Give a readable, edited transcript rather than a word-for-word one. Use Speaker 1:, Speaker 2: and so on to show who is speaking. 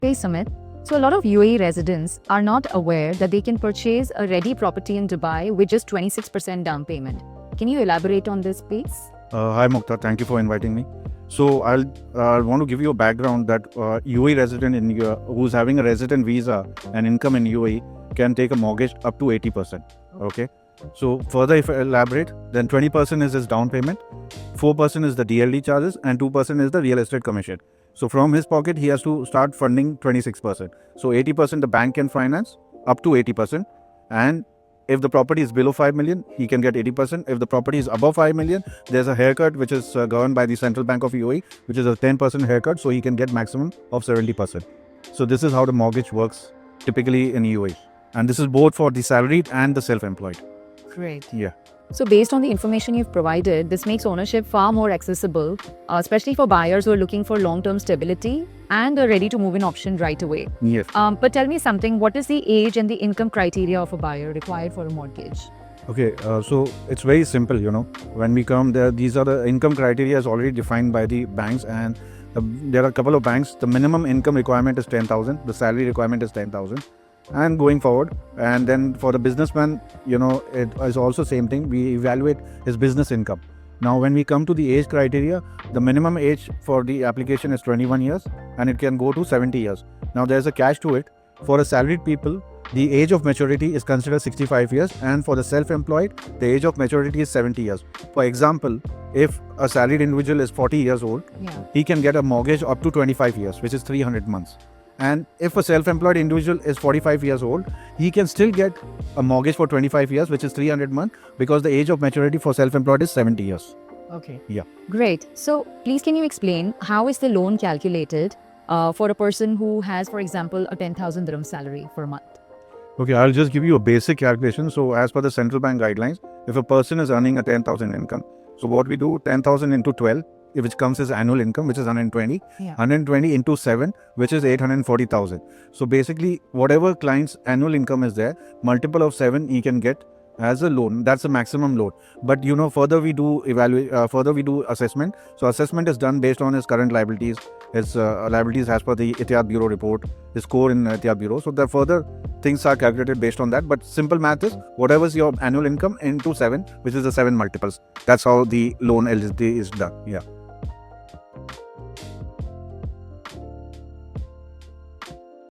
Speaker 1: Hey Sumit. So, a lot of UAE residents are not aware that they can purchase a ready property in Dubai with just 26% down payment. Can you elaborate on this, please?
Speaker 2: Hi Mukta, thank you for inviting me. So I'll want to give you a background that UAE resident who's having a resident visa and income in UAE can take a mortgage up to 80%. Okay. So further, if I elaborate, then 20% is his down payment, 4% is the DLD charges, and 2% is the real estate commission. So from his pocket, he has to start funding 26%. So 80% the bank can finance up to 80%, and if the property is below 5 million, he can get 80%. If the property is above 5 million, there's a haircut which is governed by the Central Bank of UAE, which is a 10% haircut. So he can get maximum of 70%. So this is how the mortgage works typically in UAE. And this is both for the salaried and the self-employed.
Speaker 1: Great.
Speaker 2: Yeah.
Speaker 1: So, based on the information you've provided, this makes ownership far more accessible, especially for buyers who are looking for long-term stability and a ready-to-move-in option right away.
Speaker 2: Yes.
Speaker 1: But tell me something, what is the age and the income criteria of a buyer required for a mortgage?
Speaker 2: Okay, so it's very simple, When we come there, these are the income criteria is already defined by the banks, and there are a couple of banks. The minimum income requirement is 10,000. The salary requirement is 10,000. And going forward, and then for the businessman, it is also same thing. We evaluate his business income. Now, when we come to the age criteria, the minimum age for the application is 21 years, and it can go to 70 years. Now, there's a catch to it. For a salaried people, the age of maturity is considered 65 years, and for the self-employed, the age of maturity is 70 years. For example, if a salaried individual is 40 years old, he can get a mortgage up to 25 years, which is 300 months. And if a self-employed individual is 45 years old, he can still get a mortgage for 25 years, which is 300 months, because the age of maturity for self-employed is 70 years.
Speaker 1: Okay.
Speaker 2: Yeah.
Speaker 1: Great. So, please can you explain how is the loan calculated for a person who has, for example, a 10,000 dirham salary per month?
Speaker 2: Okay, I'll just give you a basic calculation. So as per the central bank guidelines, if a person is earning a 10,000 income, so what we do, 10,000 into 12, which comes as annual income, which is 120, 120 into 7, which is 840,000. So basically, whatever client's annual income is there, multiple of 7, he can get as a loan. That's the maximum loan. But further we do assessment. So assessment is done based on his current liabilities, his liabilities as per the Etihad Bureau report, his score in Etihad Bureau. So the further things are calculated based on that. But simple math is whatever is your annual income into 7, which is the 7 multiples. That's how the loan eligibility is done. Yeah.